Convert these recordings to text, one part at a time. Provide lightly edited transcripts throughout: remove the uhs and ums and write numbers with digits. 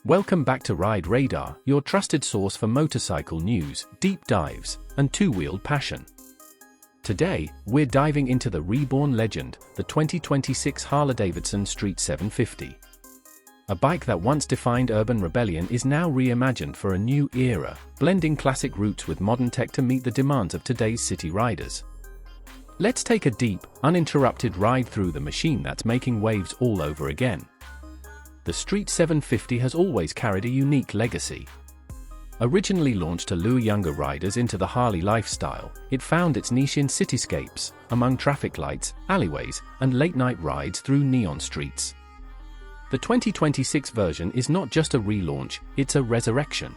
Welcome back to Ride Radar, your trusted source for motorcycle news, deep dives, and two-wheeled passion. Today, we're diving into the reborn legend, the 2026 Harley-Davidson Street 750. A bike that once defined urban rebellion is now reimagined for a new era, blending classic roots with modern tech to meet the demands of today's city riders. Let's take a deep, uninterrupted ride through the machine that's making waves all over again. The Street 750 has always carried a unique legacy. Originally launched to lure younger riders into the Harley lifestyle, it found its niche in cityscapes, among traffic lights, alleyways, and late-night rides through neon streets. The 2026 version is not just a relaunch, it's a resurrection.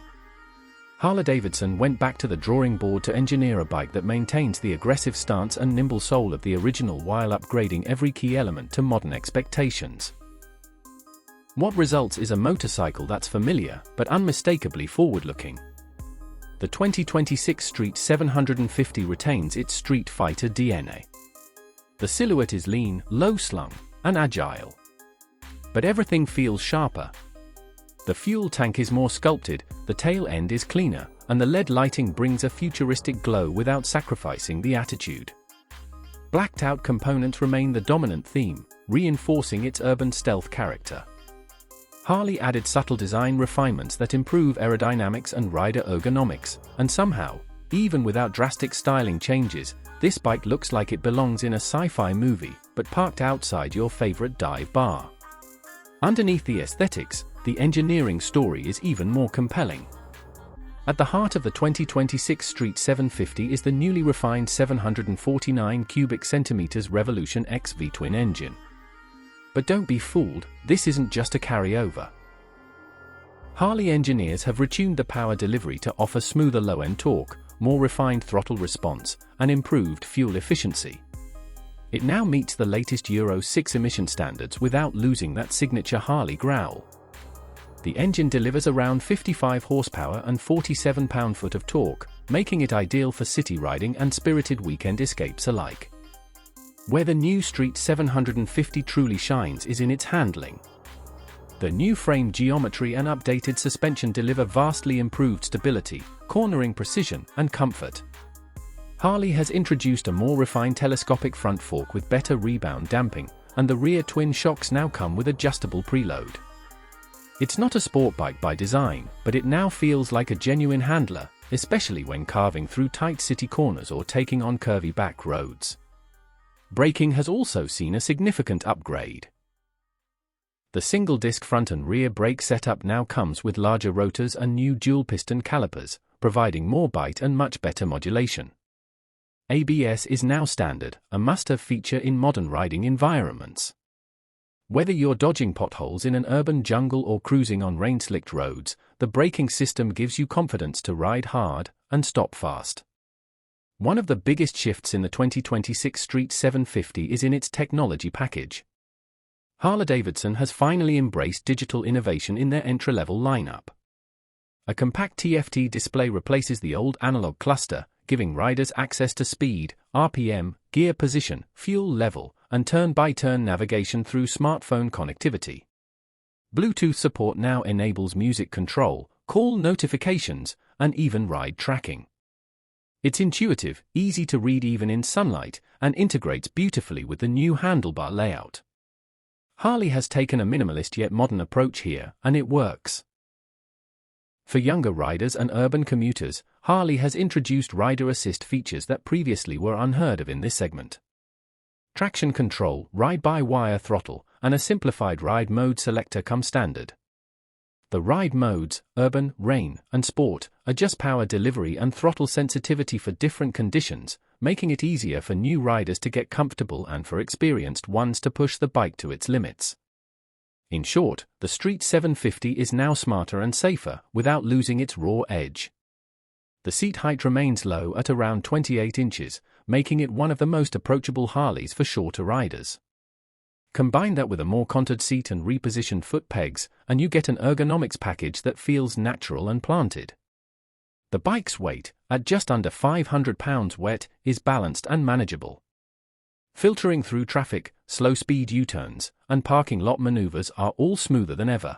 Harley-Davidson went back to the drawing board to engineer a bike that maintains the aggressive stance and nimble soul of the original while upgrading every key element to modern expectations. What results is a motorcycle that's familiar, but unmistakably forward-looking. The 2026 Street 750 retains its street fighter DNA. The silhouette is lean, low-slung, and agile. But everything feels sharper. The fuel tank is more sculpted, the tail end is cleaner, and the LED lighting brings a futuristic glow without sacrificing the attitude. Blacked-out components remain the dominant theme, reinforcing its urban stealth character. Harley added subtle design refinements that improve aerodynamics and rider ergonomics, and somehow, even without drastic styling changes, this bike looks like it belongs in a sci-fi movie, but parked outside your favorite dive bar. Underneath the aesthetics, the engineering story is even more compelling. At the heart of the 2026 Street 750 is the newly refined 749 cubic centimeters Revolution X V-twin engine. But don't be fooled, this isn't just a carryover. Harley engineers have retuned the power delivery to offer smoother low-end torque, more refined throttle response, and improved fuel efficiency. It now meets the latest Euro 6 emission standards without losing that signature Harley growl. The engine delivers around 55 horsepower and 47 pound-foot of torque, making it ideal for city riding and spirited weekend escapes alike. Where the new Street 750 truly shines is in its handling. The new frame geometry and updated suspension deliver vastly improved stability, cornering precision, and comfort. Harley has introduced a more refined telescopic front fork with better rebound damping, and the rear twin shocks now come with adjustable preload. It's not a sport bike by design, but it now feels like a genuine handler, especially when carving through tight city corners or taking on curvy back roads. Braking has also seen a significant upgrade. The single-disc front and rear brake setup now comes with larger rotors and new dual-piston calipers, providing more bite and much better modulation. ABS is now standard, a must-have feature in modern riding environments. Whether you're dodging potholes in an urban jungle or cruising on rain-slicked roads, the braking system gives you confidence to ride hard and stop fast. One of the biggest shifts in the 2026 Street 750 is in its technology package. Harley-Davidson has finally embraced digital innovation in their entry-level lineup. A compact TFT display replaces the old analog cluster, giving riders access to speed, RPM, gear position, fuel level, and turn-by-turn navigation through smartphone connectivity. Bluetooth support now enables music control, call notifications, and even ride tracking. It's intuitive, easy to read even in sunlight, and integrates beautifully with the new handlebar layout. Harley has taken a minimalist yet modern approach here, and it works. For younger riders and urban commuters, Harley has introduced rider assist features that previously were unheard of in this segment. Traction control, ride-by-wire throttle, and a simplified ride mode selector come standard. The ride modes, urban, rain, and sport, adjust power delivery and throttle sensitivity for different conditions, making it easier for new riders to get comfortable and for experienced ones to push the bike to its limits. In short, the Street 750 is now smarter and safer, without losing its raw edge. The seat height remains low at around 28 inches, making it one of the most approachable Harleys for shorter riders. Combine that with a more contoured seat and repositioned foot pegs, and you get an ergonomics package that feels natural and planted. The bike's weight, at just under 500 pounds wet, is balanced and manageable. Filtering through traffic, slow-speed U-turns, and parking lot maneuvers are all smoother than ever.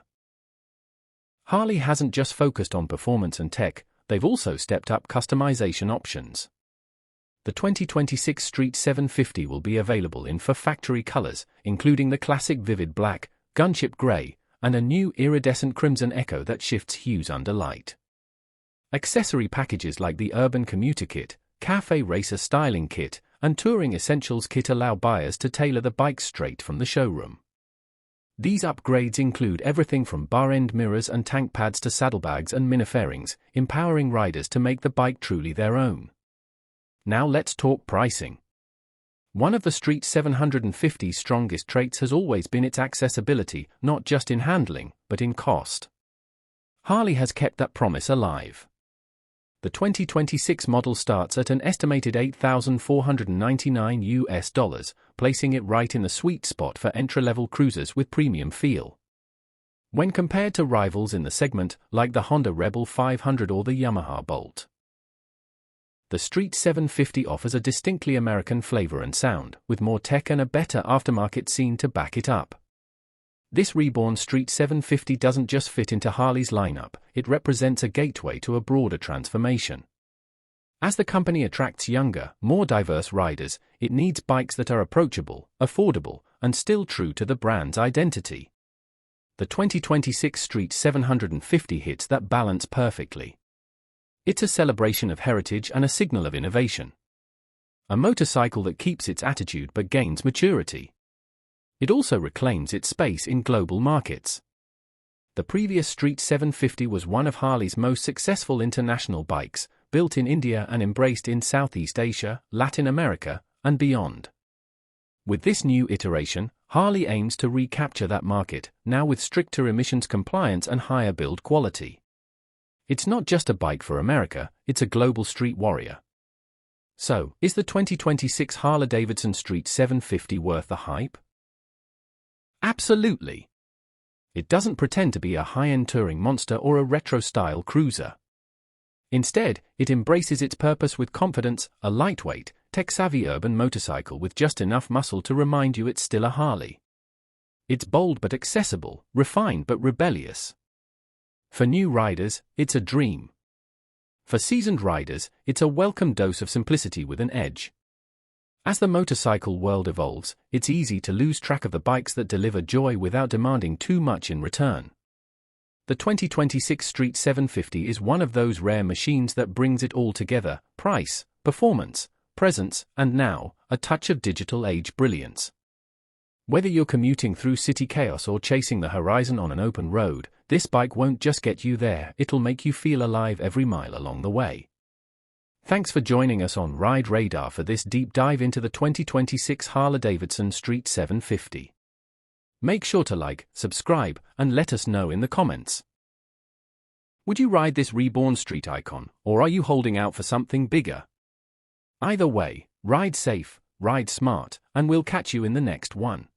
Harley hasn't just focused on performance and tech, they've also stepped up customization options. The 2026 Street 750 will be available in 4 factory colors, including the classic vivid black, gunship gray, and a new iridescent crimson echo that shifts hues under light. Accessory packages like the Urban Commuter Kit, Cafe Racer Styling Kit, and Touring Essentials Kit allow buyers to tailor the bike straight from the showroom. These upgrades include everything from bar-end mirrors and tank pads to saddlebags and minifairings, empowering riders to make the bike truly their own. Now let's talk pricing. One of the Street 750's strongest traits has always been its accessibility, not just in handling, but in cost. Harley has kept that promise alive. The 2026 model starts at an estimated $8,499, placing it right in the sweet spot for entry-level cruisers with premium feel. When compared to rivals in the segment, like the Honda Rebel 500 or the Yamaha Bolt, the Street 750 offers a distinctly American flavor and sound, with more tech and a better aftermarket scene to back it up. This reborn Street 750 doesn't just fit into Harley's lineup, it represents a gateway to a broader transformation. As the company attracts younger, more diverse riders, it needs bikes that are approachable, affordable, and still true to the brand's identity. The 2026 Street 750 hits that balance perfectly. It's a celebration of heritage and a signal of innovation. A motorcycle that keeps its attitude but gains maturity. It also reclaims its space in global markets. The previous Street 750 was one of Harley's most successful international bikes, built in India and embraced in Southeast Asia, Latin America, and beyond. With this new iteration, Harley aims to recapture that market, now with stricter emissions compliance and higher build quality. It's not just a bike for America, it's a global street warrior. So, is the 2026 Harley-Davidson Street 750 worth the hype? Absolutely. It doesn't pretend to be a high-end touring monster or a retro-style cruiser. Instead, it embraces its purpose with confidence, a lightweight, tech-savvy urban motorcycle with just enough muscle to remind you it's still a Harley. It's bold but accessible, refined but rebellious. For new riders, it's a dream. For seasoned riders, it's a welcome dose of simplicity with an edge. As the motorcycle world evolves, it's easy to lose track of the bikes that deliver joy without demanding too much in return. The 2026 Street 750 is one of those rare machines that brings it all together: price, performance, presence, and now, a touch of digital age brilliance. Whether you're commuting through city chaos or chasing the horizon on an open road, this bike won't just get you there, it'll make you feel alive every mile along the way. Thanks for joining us on Ride Radar for this deep dive into the 2026 Harley-Davidson Street 750. Make sure to like, subscribe, and let us know in the comments. Would you ride this reborn street icon, or are you holding out for something bigger? Either way, ride safe, ride smart, and we'll catch you in the next one.